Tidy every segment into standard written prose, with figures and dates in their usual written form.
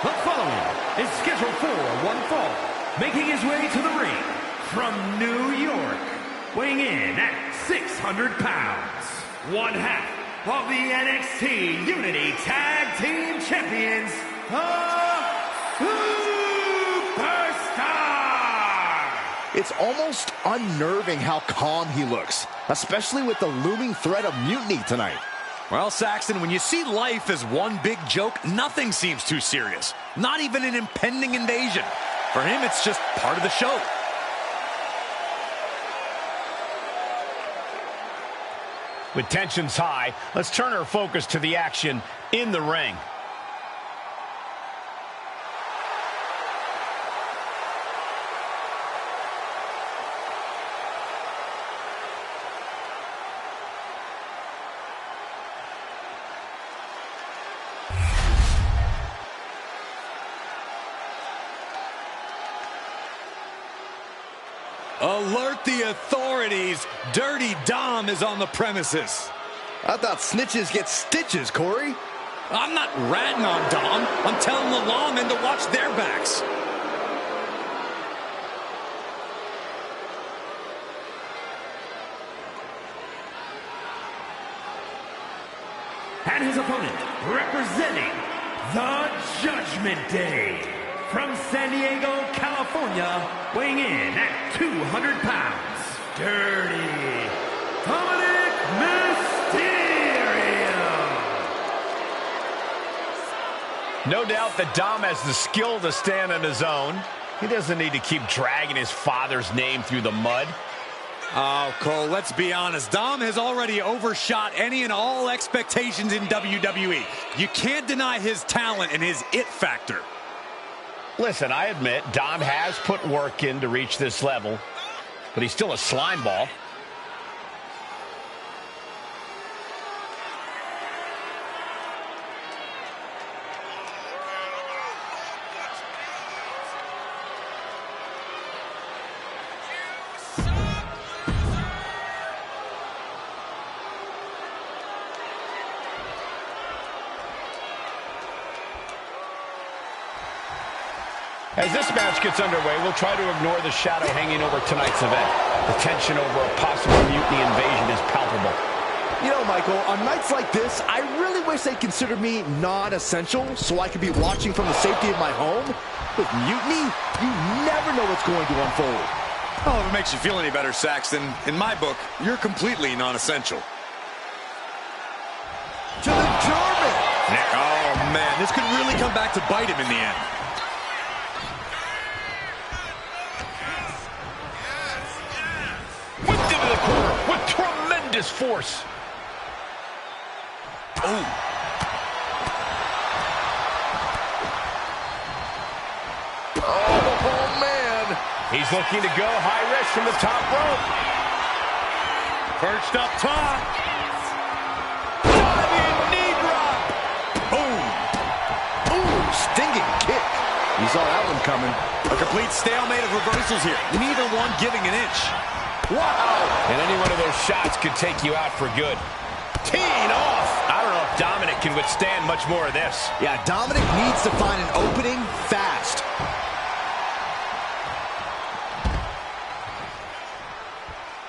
The following is scheduled for one fall, making his way to the ring from New York, weighing in at 600 pounds, one half of the NXT Unity Tag Team Champions, the Superstar! It's almost unnerving how calm he looks, especially with the looming threat of mutiny tonight. Well, Saxton, when you see life as one big joke, nothing seems too serious. Not even an impending invasion. For him, it's just part of the show. With tensions high, let's turn our focus to the action in the ring. Alert the authorities. Dirty Dom is on the premises. I thought snitches get stitches, Corey. I'm not ratting on Dom. I'm telling the lawmen to watch their backs. And his opponent, representing the Judgment Day, from San Diego, California, weighing in at 200 pounds, Dirty Dominic Mysterio. No doubt that Dom has the skill to stand on his own. He doesn't need to keep dragging his father's name through the mud. Oh, Cole, let's be honest. Dom has already overshot any and all expectations in WWE. You can't deny his talent and his it factor. Listen, I admit, Dom has put work in to reach this level, but he's still a slime ball. As this match gets underway, we'll try to ignore the shadow hanging over tonight's event. The tension over a possible mutiny invasion is palpable. You know, Michael, on nights like this, I really wish they'd consider me non-essential so I could be watching from the safety of my home. With mutiny, you never know what's going to unfold. Oh, if it makes you feel any better, Saxton, in my book, you're completely non-essential. To the German! Oh, man, this could really come back to bite him in the end. With tremendous force. Oh. Oh, man. He's looking to go high risk from the top rope. Perched up top. Diving knee drop. Boom. Ooh, stinging kick. You saw that one coming. A complete stalemate of reversals here. Neither one giving an inch. Wow. And any one of those shots could take you out for good. Teeing off. I don't know if Dominic can withstand much more of this. Yeah, Dominic needs to find an opening fast.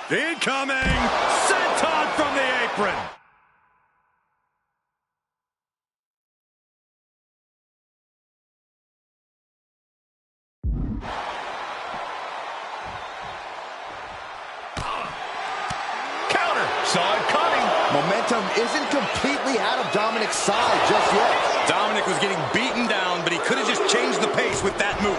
Incoming. Senton from the apron. Saw it coming. Momentum isn't completely out of Dominic's side just yet. Dominic was getting beaten down, but he could have just changed the pace with that move.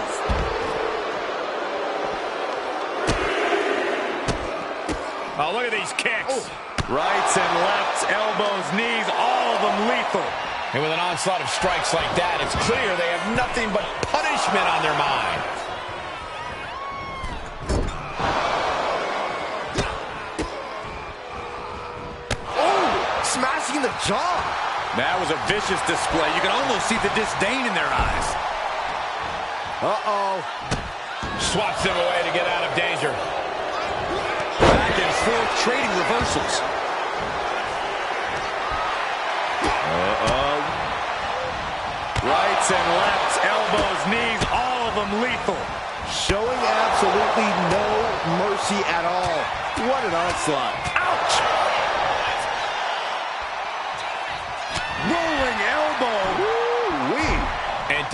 Oh, look at these kicks. Oh. Rights and lefts, elbows, knees, all of them lethal. And with an onslaught of strikes like that, it's clear they have nothing but punishment on their mind. Smashing the jaw. That was a vicious display. You can almost see the disdain in their eyes. Uh-oh. Swats him away to get out of danger. Back and forth, trading reversals. Uh-oh. Right rights and lefts, elbows, knees, all of them lethal. Showing absolutely no mercy at all. What an onslaught. Ouch! Rolling elbow. Woo-wee. And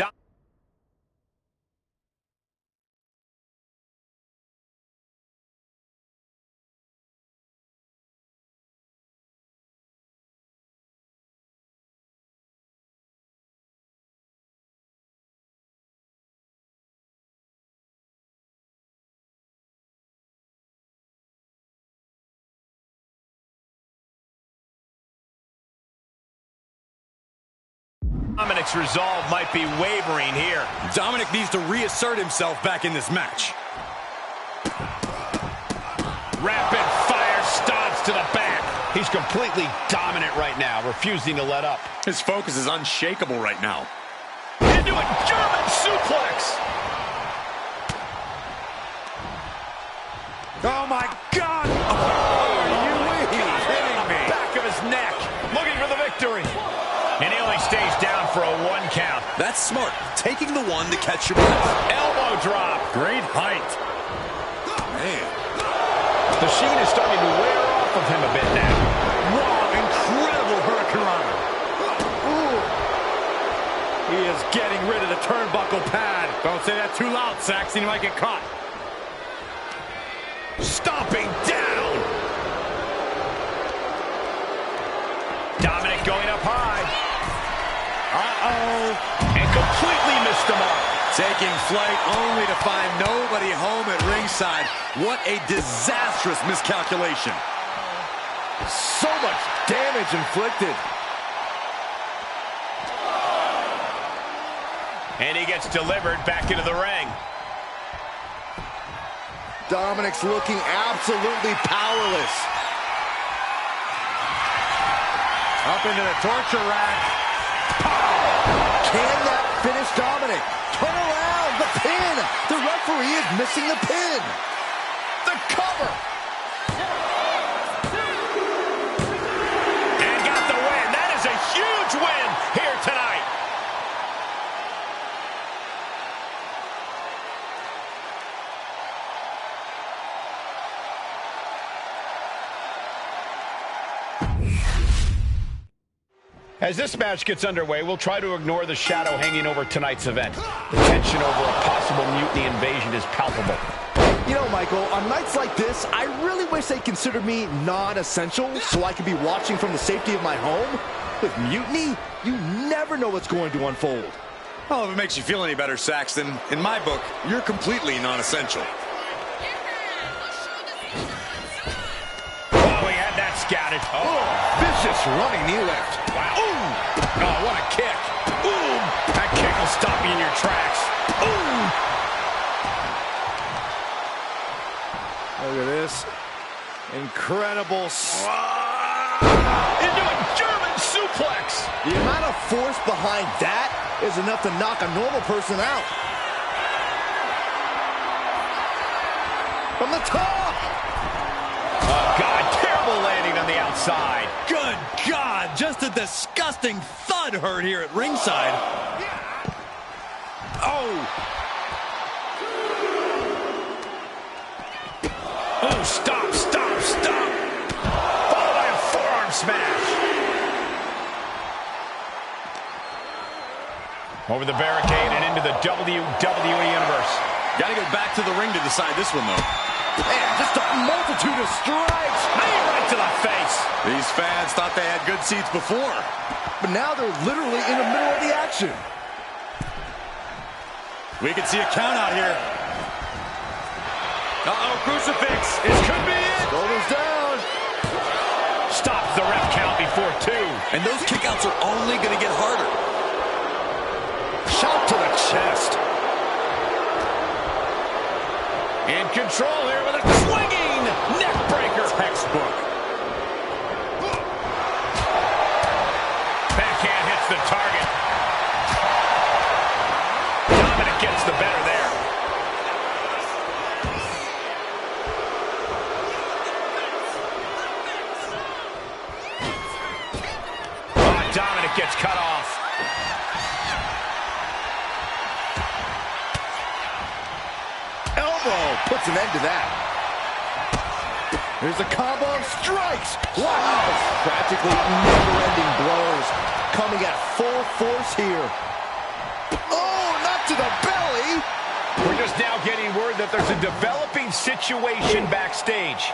Dominic's resolve might be wavering here. Dominic needs to reassert himself back in this match. Rapid fire stomps to the back. He's completely dominant right now, refusing to let up. His focus is unshakable right now. Into a German suplex. Oh my God! Are you kidding me? Back of his neck, looking for the victory. And he only stays down for a 1 count. That's smart. Taking the one to catch your breath. Elbow drop. Great height. Man. The sheen is starting to wear off of him a bit now. Wow, incredible hurricanrana. He is getting rid of the turnbuckle pad. Don't say that too loud, Saxon. You might get caught. Stomping down. Dominic going up high. And completely missed the mark. Taking flight only to find nobody home at ringside. What a disastrous miscalculation. So much damage inflicted. And he gets delivered back into the ring. Dominic's looking absolutely powerless. Up into the torture rack. Can that finish Dominic? Turn around, the pin. The referee is missing the pin. The cover. And got the win. That is a huge win here tonight. As this match gets underway, we'll try to ignore the shadow hanging over tonight's event. The tension over a possible mutiny invasion is palpable. You know, Michael, on nights like this, I really wish they considered me non-essential so I could be watching from the safety of my home. With mutiny, you never know what's going to unfold. Oh, if it makes you feel any better, Saxton, in my book, you're completely non-essential. Oh, he had that scouted. Oh, vicious running knee lift. Wow. Ooh. Oh, what a kick. Ooh. That kick will stop you in your tracks. Ooh. Look at this. Incredible. Into a German suplex. The amount of force behind that is enough to knock a normal person out. From the top. Oh, God. Terrible landing on the outside. Good God, just a disgusting thud heard here at ringside. Oh. Oh, stop, stop, stop. Followed by a forearm smash. Over the barricade and into the WWE Universe. Got to go back to the ring to decide this one, though. Man, just a multitude of strikes. Knee right to the face. These fans thought they had good seats before. But now they're literally in the middle of the action. We can see a count out here. Uh-oh, crucifix. This could be it. Shoulders down. Stops the ref count before 2. And those kickouts are only going to get harder. Shot to the chest. In control here with a swinging neck breaker. Textbook. Backhand hits the target. Dominic gets the better there. Oh, Dominic gets cut off. puts an end to that. There's a combo of strikes. Wow. Practically never-ending blows coming at full force here. Oh, not to the belly. We're just now getting word that there's a developing situation backstage.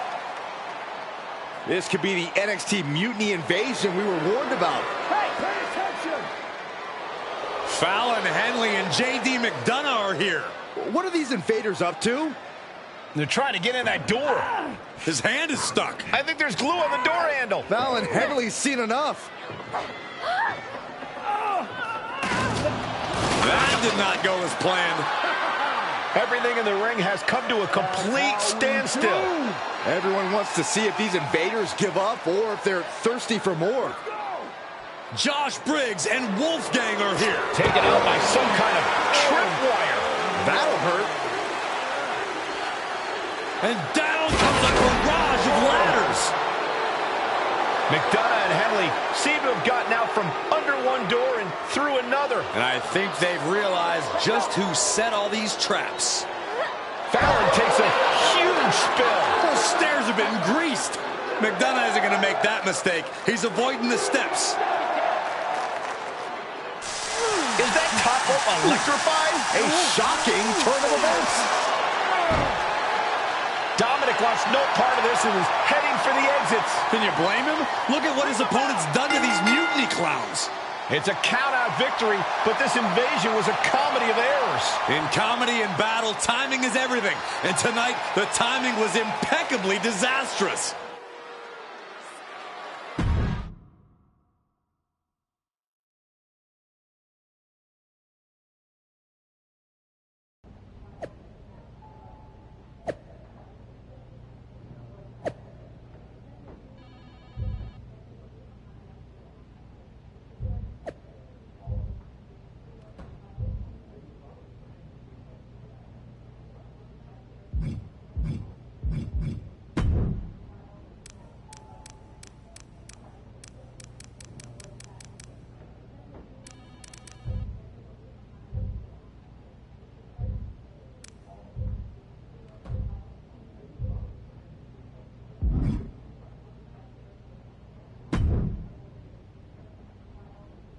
This could be the NXT Mutiny Invasion we were warned about. Hey, pay attention! Fallon Henley and JD McDonough are here. What are these invaders up to? They're trying to get in that door. His hand is stuck. I think there's glue on the door handle. Fallon Henley's seen enough. That did not go as planned. Everything in the ring has come to a complete standstill. Everyone wants to see if these invaders give up or if they're thirsty for more. Josh Briggs and Wolfgang are here. Taken out by some kind of tripwire. That'll hurt. And down comes a barrage of ladders. McDonough and Henley seem to have gotten out from under one door and through another. And I think they've realized just who set all these traps. Fallon takes a huge spill. Those stairs have been greased. McDonough isn't going to make that mistake. He's avoiding the steps. Is that top rope electrified? A shocking turn of events. Dominic wants no part of this and is heading for the exits. Can you blame him? Look at what his opponent's done to these mutiny clowns. It's a count-out victory, but this invasion was a comedy of errors. In comedy and battle, timing is everything. And tonight, the timing was impeccably disastrous.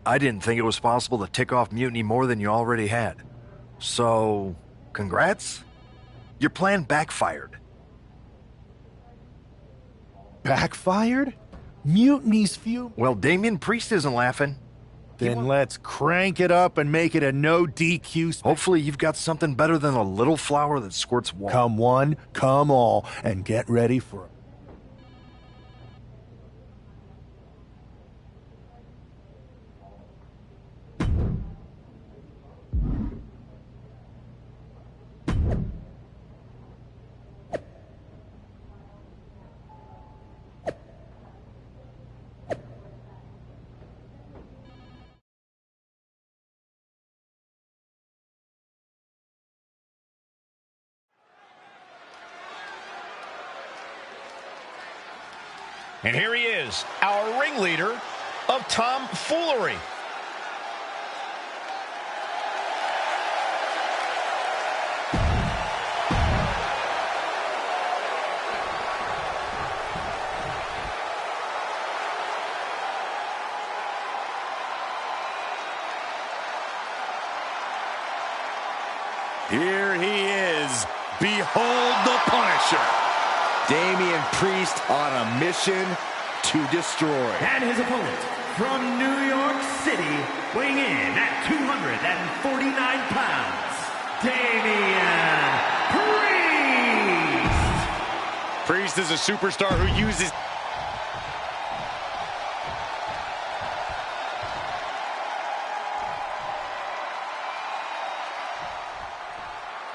I didn't think it was possible to tick off Mutiny more than you already had. So, congrats? Your plan backfired. Backfired? Mutiny's few? Well, Damian Priest isn't laughing. Then let's crank it up and make it a no DQ. Hopefully you've got something better than a little flower that squirts water. Come one, come all, and get ready for it. And here he is, our ringleader of tomfoolery. Here he is. Behold the Punisher. Damian Priest on a mission to destroy. And his opponent from New York City, weighing in at 249 pounds, Damian Priest. Priest is a superstar who uses...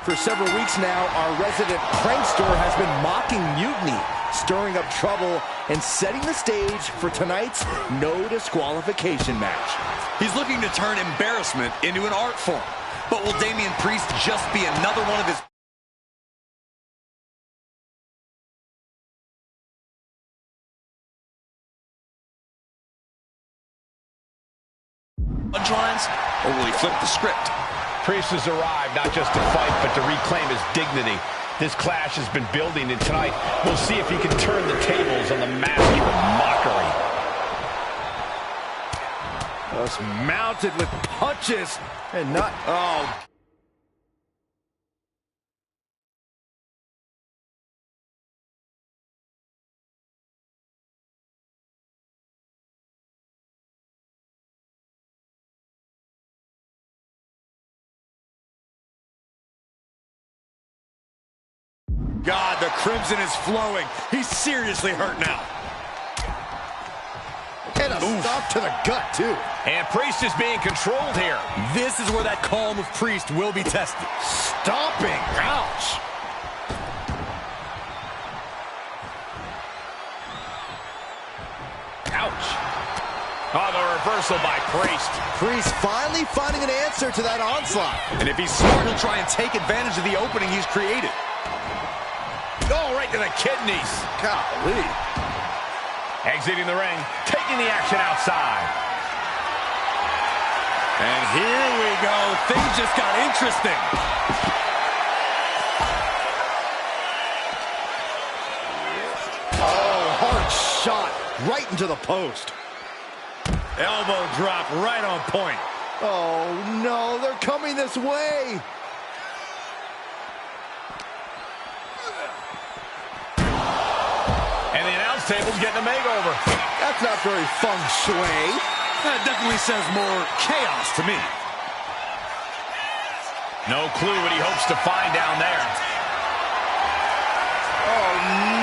For several weeks now, our resident prankster has been mocking Mutiny, stirring up trouble, and setting the stage for tonight's no disqualification match. He's looking to turn embarrassment into an art form. But will Damian Priest just be another one of his... punchlines, or will he flip the script? Priest has arrived not just to fight, but to reclaim his dignity. This clash has been building, and tonight we'll see if he can turn the tables on the master of mockery. Just mounted with punches and not... Oh. God, the crimson is flowing. He's seriously hurt now. And a stop to the gut, too. And Priest is being controlled here. This is where that calm of Priest will be tested. Stomping. Ouch. Ouch. Oh, the reversal by Priest. Priest finally finding an answer to that onslaught. And if he's smart, he'll try and take advantage of the opening he's created. Oh, right to the kidneys. Golly. Exiting the ring, taking the action outside. And here we go. Things just got interesting. Oh, hard shot right into the post. Elbow drop right on point. Oh, no, they're coming this way. And the announce table's getting a makeover. That's not very feng shui. That definitely says more chaos to me. No clue what he hopes to find down there. Oh,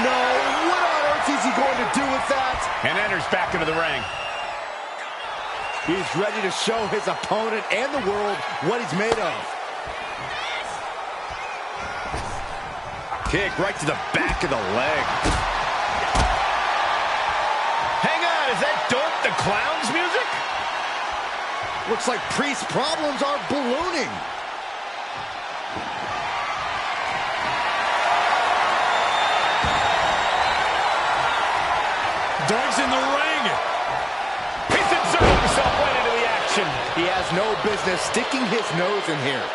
no. What on earth is he going to do with that? And enters back into the ring. He's ready to show his opponent and the world what he's made of. Kick right to the back of the leg. Hang on, is that Dope the Clown's music? Looks like Priest's problems are ballooning. Doug's in the ring. He's inserted himself right into the action. He has no business sticking his nose in here.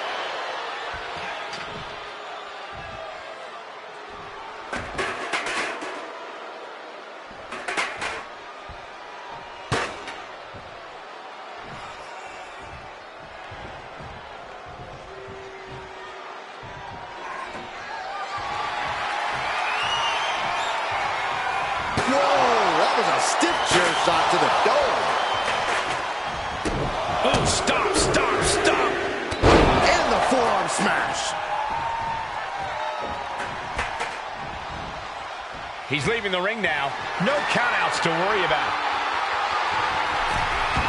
Stiff chair shot to the dome. Oh, stop, stop, stop. And the forearm smash. He's leaving the ring now. No countouts to worry about.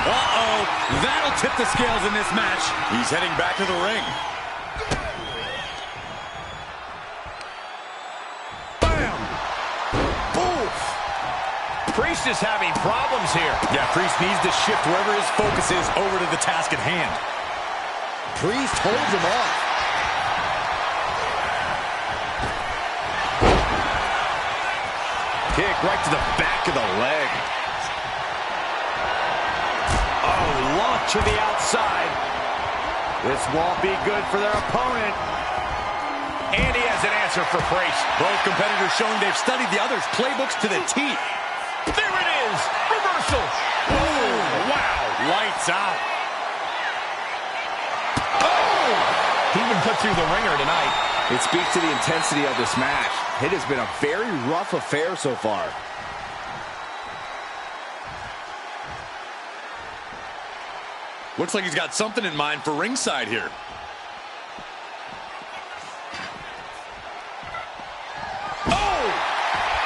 Uh-oh. That'll tip the scales in this match. He's heading back to the ring. Priest is having problems here. Yeah, Priest needs to shift wherever his focus is over to the task at hand. Priest holds him off. Kick right to the back of the leg. Oh, launch to the outside. This won't be good for their opponent. And he has an answer for Priest. Both competitors showing they've studied the other's playbooks to the teeth. There it is! Reversal! Oh, wow! Lights out. Oh! He's been put through the ringer tonight. It speaks to the intensity of this match. It has been a very rough affair so far. Looks like he's got something in mind for ringside here.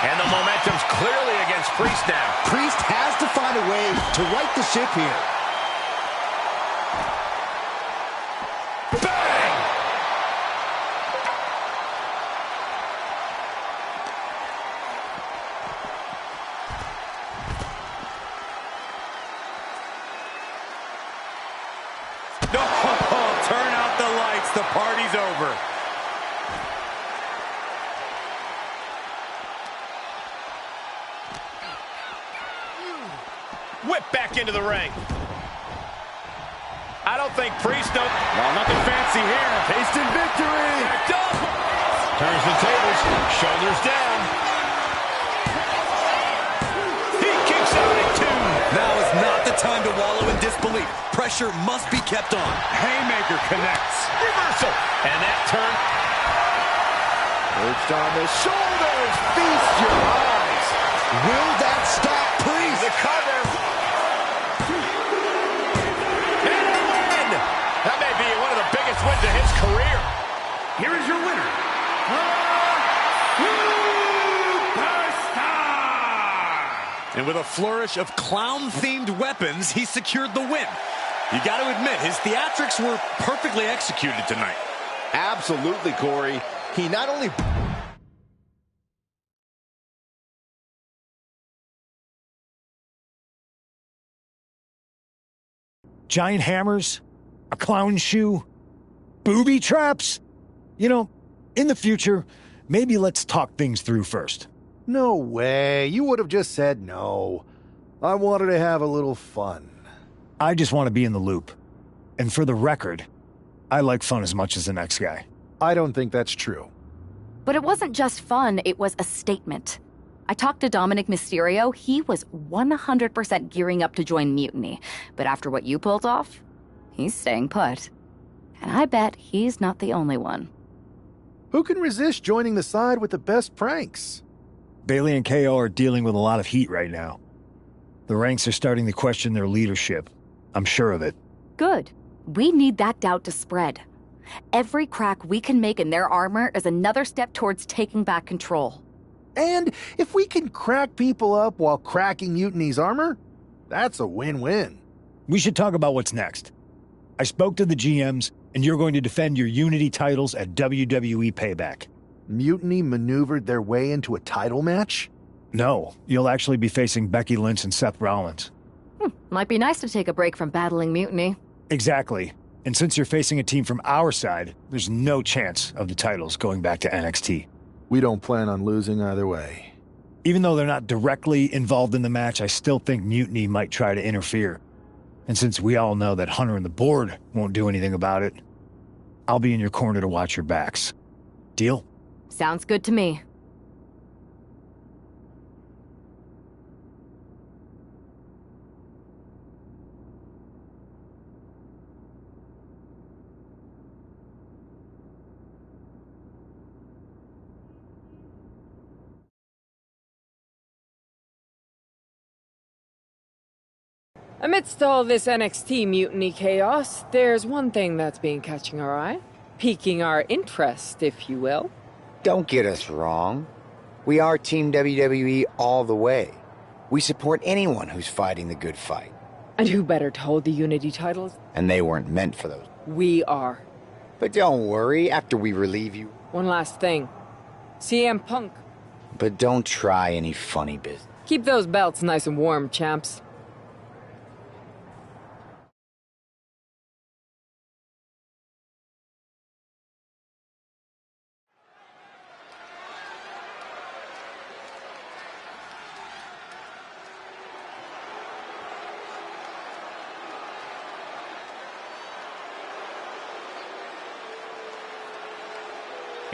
And the momentum's clearly against Priest now. Priest has to find a way to right the ship here. Bang! Oh, turn out the lights. The party's over. Whip back into the ring. I don't think Priest knows. Well, nothing fancy here. Tasting victory. Backed up. Turns the tables, shoulders down. He kicks out at 2. Now is not the time to wallow in disbelief. Pressure must be kept on. Haymaker connects. Reversal. And that turn. Perched on the shoulders. Feast your eyes. Will that stop, please? The cover. And a win. That may be one of the biggest wins of his career. Here is your winner, Superstar! And with a flourish of clown-themed weapons, he secured the win. You got to admit, his theatrics were perfectly executed tonight. Absolutely, Corey. He not only... Giant hammers, a clown shoe, booby traps. You know, in the future, maybe let's talk things through first. No way. You would have just said no. I wanted to have a little fun. I just want to be in the loop. And for the record, I like fun as much as the next guy. I don't think that's true. But it wasn't just fun, it was a statement. I talked to Dominic Mysterio, he was 100% gearing up to join Mutiny. But after what you pulled off, he's staying put. And I bet he's not the only one. Who can resist joining the side with the best pranks? Bailey and KO are dealing with a lot of heat right now. The ranks are starting to question their leadership. I'm sure of it. Good. We need that doubt to spread. Every crack we can make in their armor is another step towards taking back control. And if we can crack people up while cracking Mutiny's armor, that's a win-win. We should talk about what's next. I spoke to the GMs, and you're going to defend your Unity titles at WWE Payback. Mutiny maneuvered their way into a title match? No, you'll actually be facing Becky Lynch and Seth Rollins. Might be nice to take a break from battling Mutiny. Exactly. And since you're facing a team from our side, there's no chance of the titles going back to NXT. We don't plan on losing either way. Even though they're not directly involved in the match, I still think Mutiny might try to interfere. And since we all know that Hunter and the board won't do anything about it, I'll be in your corner to watch your backs. Deal? Sounds good to me. Amidst all this NXT mutiny chaos, there's one thing that's been catching our eye. Piquing our interest, if you will. Don't get us wrong. We are Team WWE all the way. We support anyone who's fighting the good fight. And who better to hold the Unity titles? And they weren't meant for those. We are. But don't worry, after we relieve you... One last thing. CM Punk. But don't try any funny business. Keep those belts nice and warm, champs.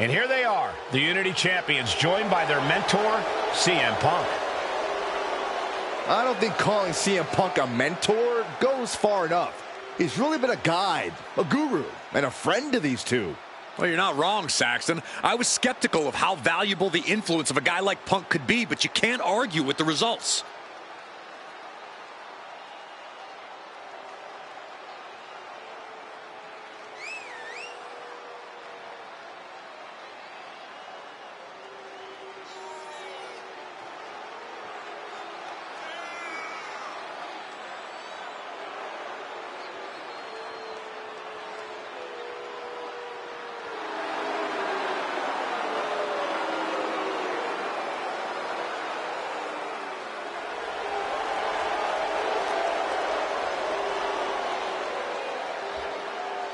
And here they are, the Unity Champions, joined by their mentor, CM Punk. I don't think calling CM Punk a mentor goes far enough. He's really been a guide, a guru, and a friend to these two. Well, you're not wrong, Saxton. I was skeptical of how valuable the influence of a guy like Punk could be, but you can't argue with the results.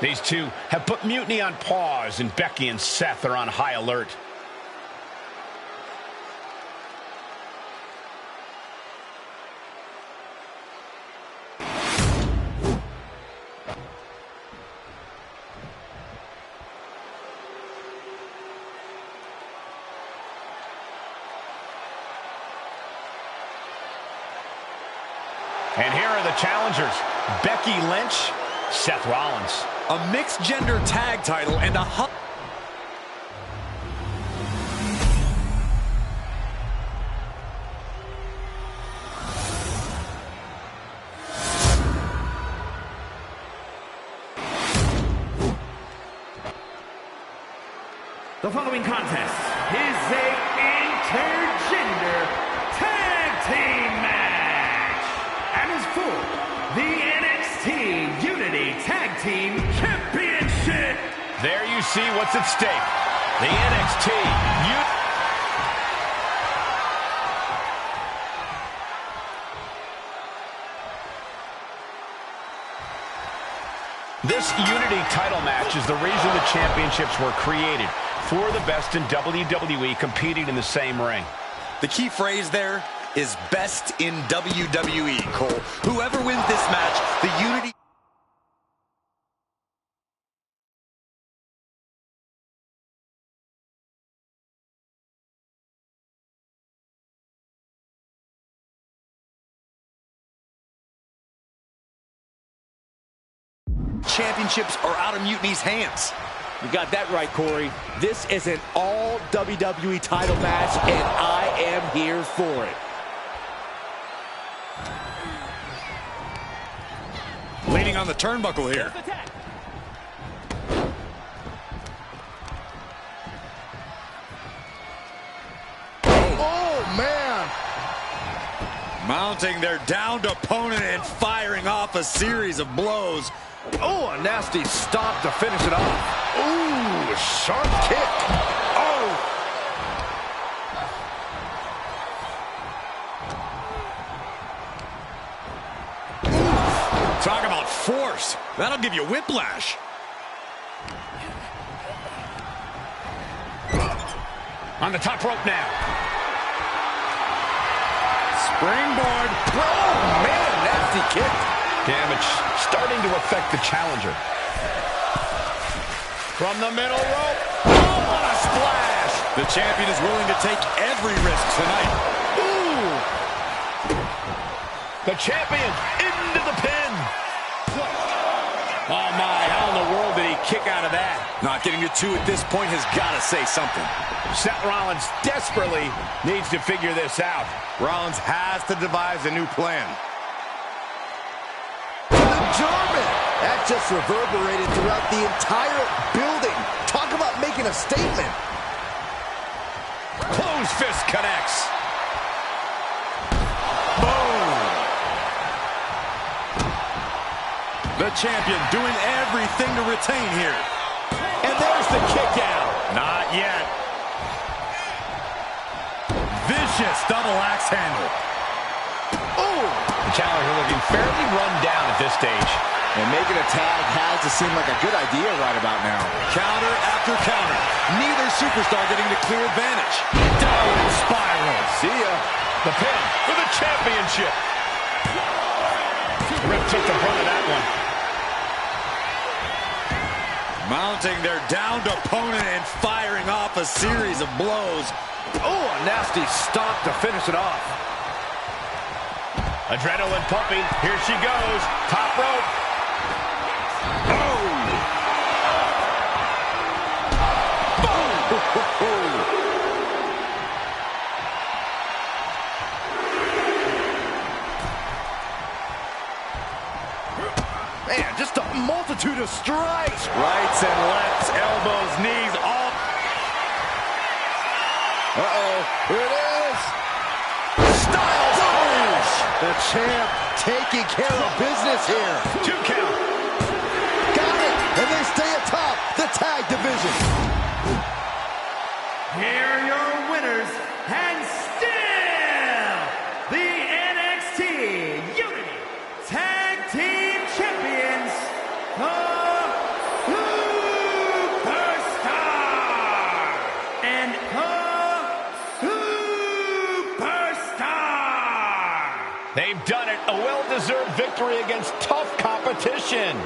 These two have put Mutiny on pause, and Becky and Seth are on high alert. And here are the challengers. Becky Lynch, Seth Rollins. A mixed gender tag title and a The following contest is a intergender tag team match and is for the NXT Unity Tag Team Championship. There you see what's at stake. The NXT This Unity title match is the reason the championships were created. For the best in WWE competing in the same ring. The key phrase there is best in WWE, Cole. Whoever wins this match, the Unity championships are out of Mutiny's hands. You got that right, Corey. This is an all WWE title match, and I am here for it. Leaning on the turnbuckle here. Oh, man! Mounting their downed opponent and firing off a series of blows. Oh, a nasty stop to finish it off. Ooh, sharp kick. Oh! Talk about force. That'll give you whiplash. on the top rope now. Springboard. Oh, man, nasty kick. Damage starting to affect the challenger. From the middle rope. Oh, what a splash. The champion is willing to take every risk tonight. Ooh. The champion into the pin. Oh, my. How in the world did he kick out of that? Not getting to two at this point has got to say something. Seth Rollins desperately needs to figure this out. Rollins has to devise a new plan. German. That just reverberated throughout the entire building. Talk about making a statement. Closed fist connects. Boom. The champion doing everything to retain here. And there's the kick out. Not yet. Vicious double axe handle. Oh! The challenger looking fairly run down at this stage. And making a tag has to seem like a good idea right about now. Counter after counter. Neither superstar getting the clear advantage. Downward spiral. See ya. The pin for the championship. Rip took the brunt of that one. Mounting their downed opponent and firing off a series of blows. Oh, a nasty stop to finish it off. Adrenaline pumping. Here she goes. Top rope. Oh! Boom! Man, just a multitude of strikes. Rights and lefts, elbows, knees, all. Uh-oh, here it is. Styles finish. The champ taking care of business here. 2 count. Got it, and they stay atop the tag division. Here are your winners, and still the NXT Unity Tag Team Champions, the Superstar and the Superstar. They've done it. A well-deserved victory against tough competition.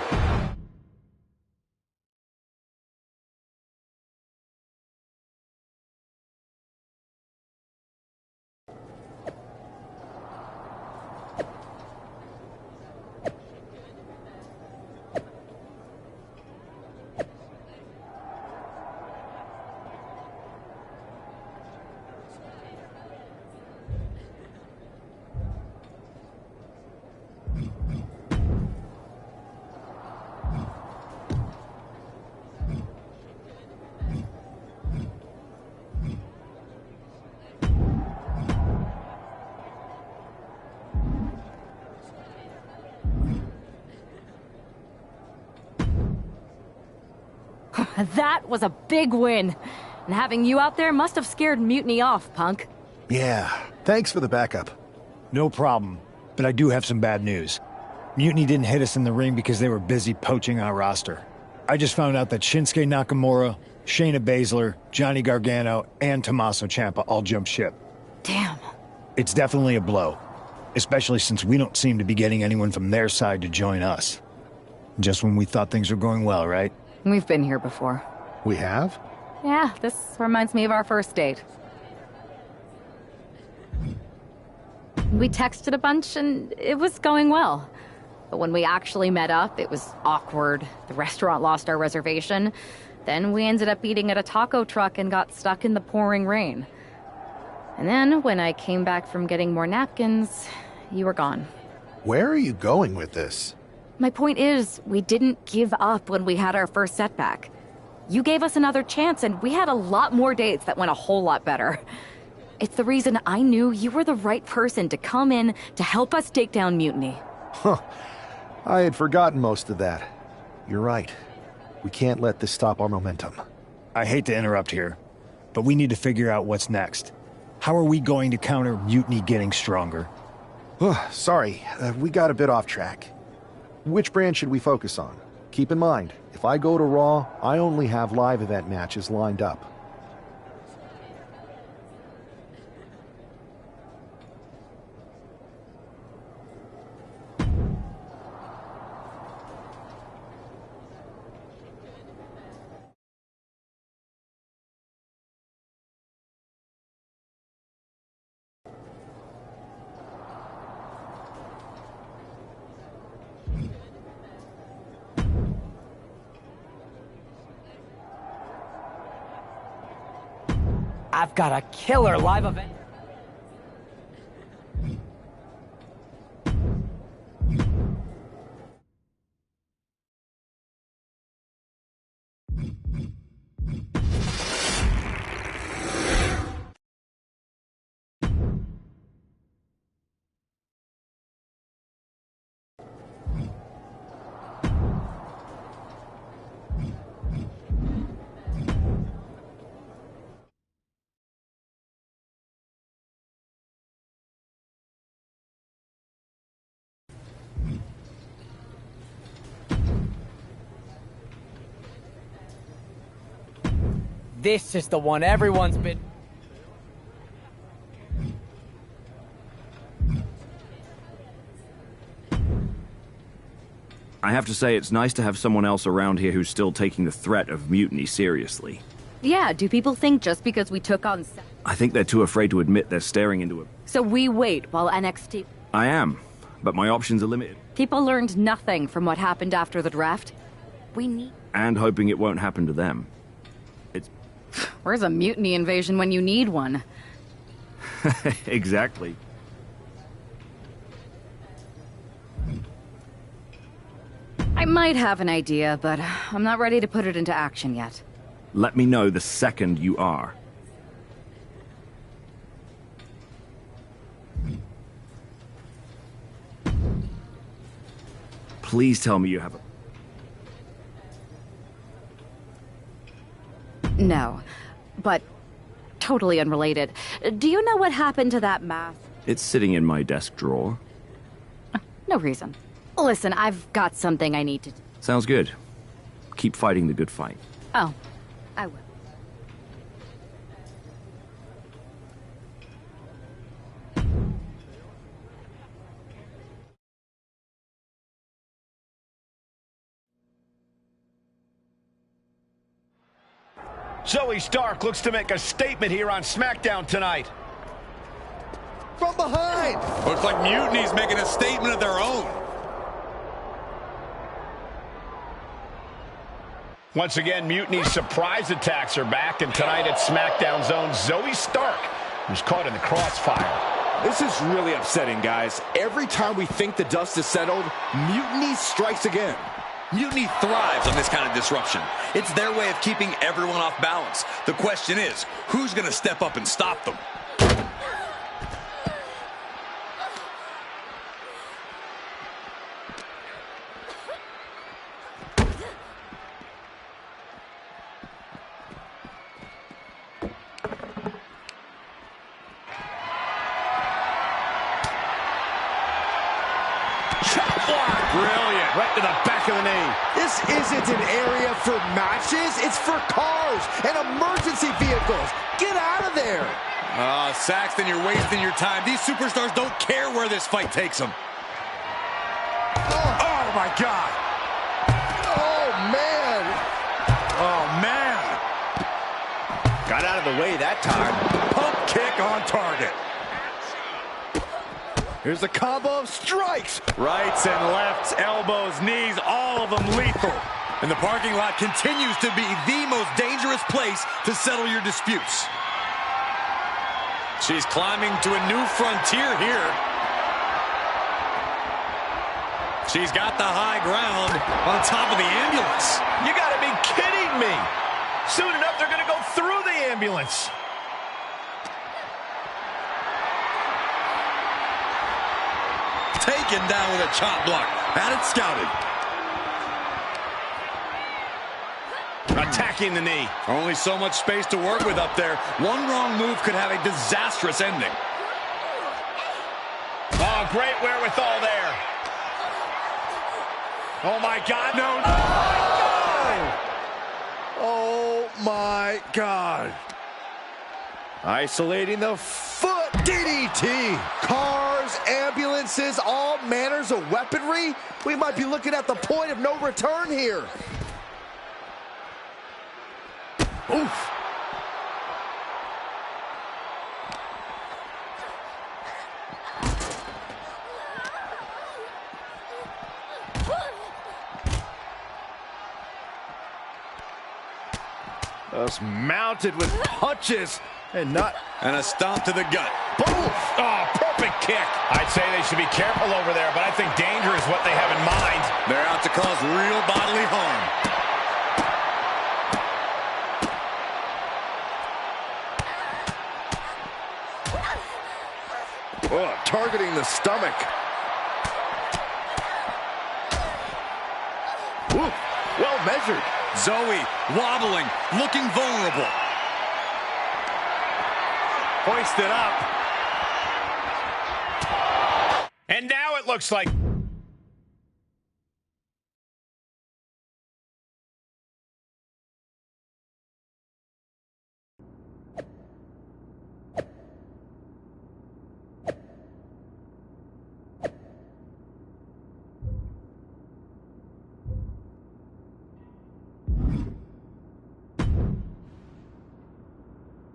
That was a big win. And having you out there must have scared Mutiny off, Punk. Yeah, thanks for the backup. No problem, but I do have some bad news. Mutiny didn't hit us in the ring because they were busy poaching our roster. I just found out that Shinsuke Nakamura, Shayna Baszler, Johnny Gargano, and Tommaso Ciampa all jumped ship. Damn. It's definitely a blow, especially since we don't seem to be getting anyone from their side to join us. Just when we thought things were going well, right? We've been here before. We have? Yeah, this reminds me of our first date. We texted a bunch and it was going well. But when we actually met up, it was awkward. The restaurant lost our reservation. Then we ended up eating at a taco truck and got stuck in the pouring rain. And then when I came back from getting more napkins, you were gone. Where are you going with this? My point is, we didn't give up when we had our first setback. You gave us another chance and we had a lot more dates that went a whole lot better. It's the reason I knew you were the right person to come in to help us take down Mutiny. Huh. I had forgotten most of that. You're right. We can't let this stop our momentum. I hate to interrupt here, but we need to figure out what's next. How are we going to counter Mutiny getting stronger? Sorry, we got a bit off track. Which brand should we focus on? Keep in mind, if I go to Raw, I only have live event matches lined up. I've got a killer live event. This is the one everyone's been... I have to say, it's nice to have someone else around here who's still taking the threat of mutiny seriously. Yeah, do people think just because we took on... I think they're too afraid to admit they're staring into a... So we wait while NXT... I am, but my options are limited. People learned nothing from what happened after the draft. We need... And hoping it won't happen to them. It's... Where's a mutiny invasion when you need one? Exactly. I might have an idea, but I'm not ready to put it into action yet. Let me know the second you are. Please tell me you have a... No, but totally unrelated. Do you know what happened to that mask? It's sitting in my desk drawer. No reason. Listen, I've got something I need to... Sounds good. Keep fighting the good fight. Oh, I will. Zoey Stark looks to make a statement here on SmackDown tonight. From behind! Looks like Mutiny's making a statement of their own. Once again, Mutiny's surprise attacks are back, and tonight at SmackDown's own Zoey Stark, who's caught in the crossfire. This is really upsetting, guys. Every time we think the dust is settled, Mutiny strikes again. Mutiny thrives on this kind of disruption. It's their way of keeping everyone off balance. The question is, who's going to step up and stop them? Right to the back of the knee. This isn't an area for matches. It's for cars and emergency vehicles. Get out of there. Saxton, you're wasting your time. These superstars don't care where this fight takes them. Oh, my God. Oh, man. Oh, man. Got out of the way that time. Pump kick on target. Here's a combo of strikes. Rights and lefts, elbows, knees, all of them lethal. And the parking lot continues to be the most dangerous place to settle your disputes. She's climbing to a new frontier here. She's got the high ground on top of the ambulance. You gotta be kidding me. Soon enough, they're gonna go through the ambulance. Taken down with a chop block. Had it scouted. Attacking the knee. Only so much space to work with up there. One wrong move could have a disastrous ending. Oh, great wherewithal there. Oh, my God, no. Oh, my God. Isolating the foot. DDT. Cars, ambulances, all manners of weaponry. We might be looking at the point of no return here. Oof. Just mounted with punches and not... And a stomp to the gut. Boom! Oh, perfect kick. I'd say they should be careful over there, but I think danger is what they have in mind. They're out to cause real bodily harm. Oh, targeting the stomach. Ooh, well measured. Zoey wobbling, looking vulnerable. Hoisted up. And now it looks like...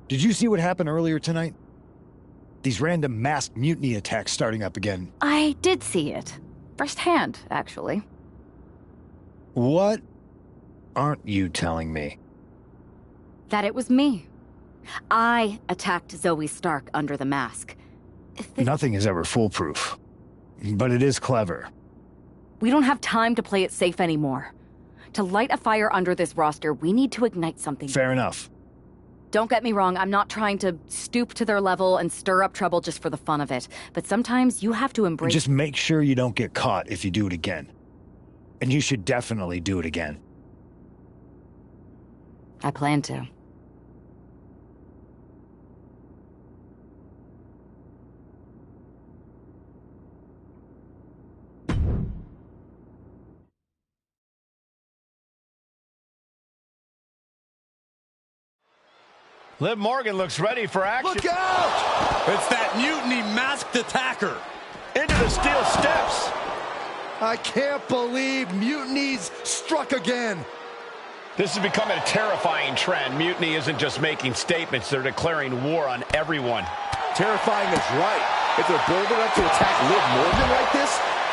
Did you see what happened earlier tonight? These random masked mutiny attacks starting up again. I did see it. Firsthand, actually. What aren't you telling me? That it was me. I attacked Zoey Stark under the mask. Nothing is ever foolproof, but it is clever. We don't have time to play it safe anymore. To light a fire under this roster, we need to ignite something. Fair enough. Don't get me wrong, I'm not trying to stoop to their level and stir up trouble just for the fun of it. But sometimes you have to embrace... Just make sure you don't get caught if you do it again. And you should definitely do it again. I plan to. Liv Morgan looks ready for action. Look out! It's that mutiny masked attacker. Into the steel steps. I can't believe mutinies struck again. This is becoming a terrifying trend. Mutiny isn't just making statements, they're declaring war on everyone. Terrifying is right. If they're bold enough to attack Liv Morgan like this,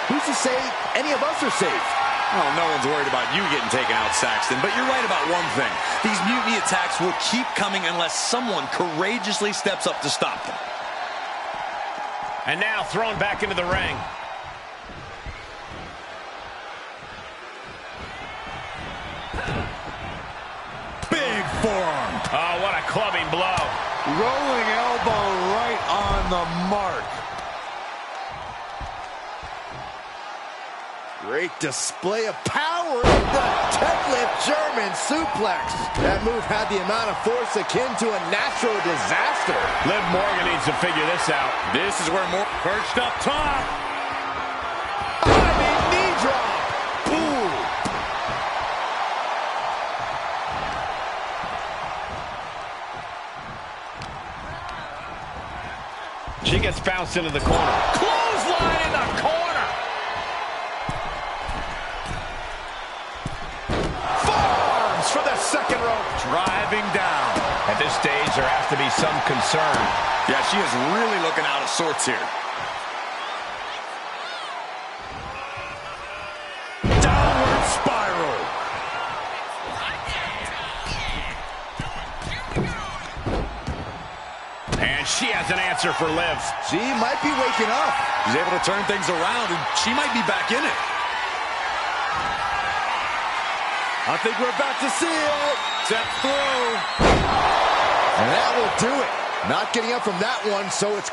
who's to say any of us are safe? Oh, no one's worried about you getting taken out, Saxton. But you're right about one thing. These mutiny attacks will keep coming unless someone courageously steps up to stop them. And now thrown back into the ring. Big forearm. Oh, what a clubbing blow. Rolling elbow right on the mark. Great display of power. The deadlift German suplex. That move had the amount of force akin to a natural disaster. Liv Morgan needs to figure this out. This is where more perched up top. Diving knee drop. She gets bounced into the corner. Clothesline in the corner. Forearms for the second rope. Driving down. At this stage, there has to be some concern. Yeah, she is really looking out of sorts here. Downward spiral. And she has an answer for Liv. She might be waking up. She's able to turn things around, and she might be back in it. I think we're about to see it. Step through. And that will do it. Not getting up from that one, so it's...